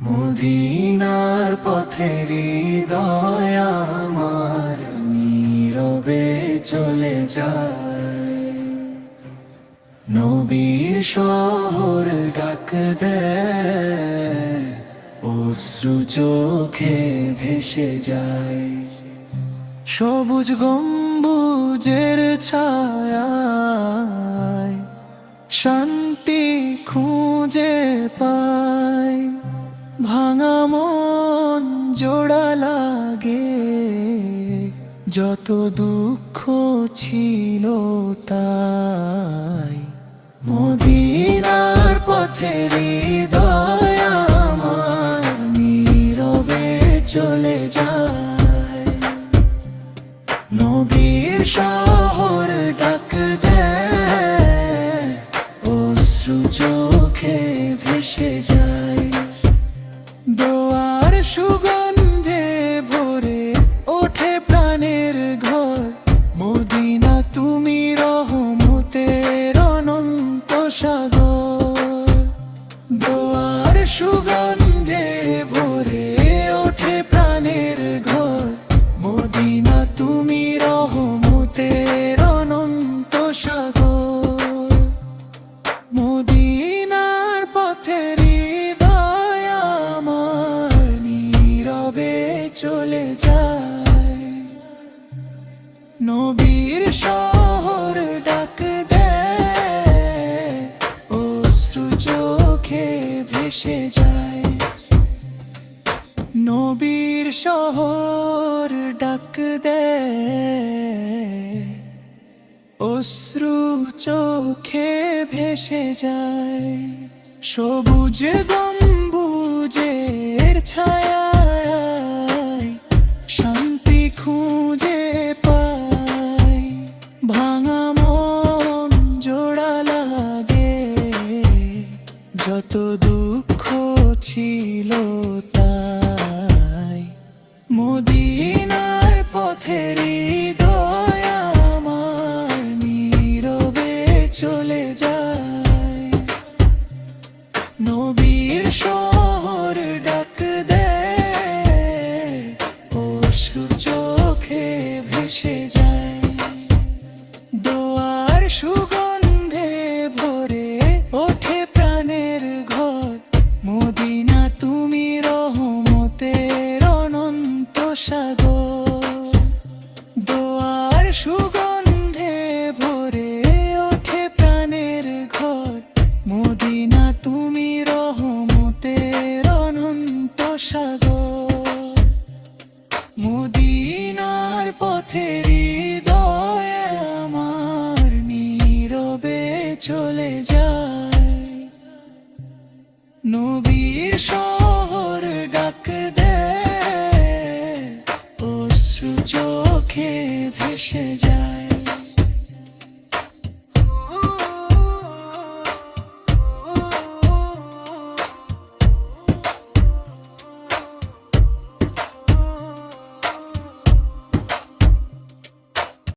মদিনার পথে হৃদয় আমার নীরবে চলে যায়। নবীর শহর ডাক দেয়, অশ্রু চোখে ভেসে যায়। সবুজ গম্বুজের ছায়ায় শান্তি খুঁজে পায়। ভাঙা মন জোড়া লাগে, যত দুঃখ ছিল তাই। মদিনার পথে হৃদয় আমার নীরবে চলে যায়। নবীর শহর ডাক দেয়, অশ্রু চোখে ভেসে যায়। দোয়ার সুগন্ধে ভরে ওঠে প্রাণের ঘর। মদিনা তুমি রহমতের অনন্ত সাগর। দোয়ার সুগন্ধে ভরে ওঠে প্রাণের ঘর। মদিনা তুমি রহমতের অনন্ত সাগর। মদিনার পথের হৃদয় আমার নীরবে চলে যায়। নবীর শহর ডাক দেয়, অশ্রু চোখে ভেসে যায়। নবীর শহর ডাক দেয়, অশ্রু চোখে ভেসে যায়। সবুজ গম্বুজের ছায়ায় শান্তি খুঁজে পায়। ভাঙা মন জোড়া লাগে, যত দুঃখ ছিল তাই। মদিনার পথের হৃদয় আমার নীরবে চলে যায়। নবীর শহর ডাক দেয়, অশ্রু চোখে ভেসে যায়। দোয়ার সুগন্ধে ভরে ওঠে প্রাণের ঘর। মদিনা তুমি রহমতের অনন্ত সাগর। দোয়ার সুগন্ধে ভরে ওঠে প্রাণের ঘর। মদিনা তুমি রহমতের অনন্ত সাগর। মদিনার পথের হৃদয় আমার নীরবে চলে যায়। নবীর শহর ডাক দেয়, অশ্রু চোখে ভেসে যায়।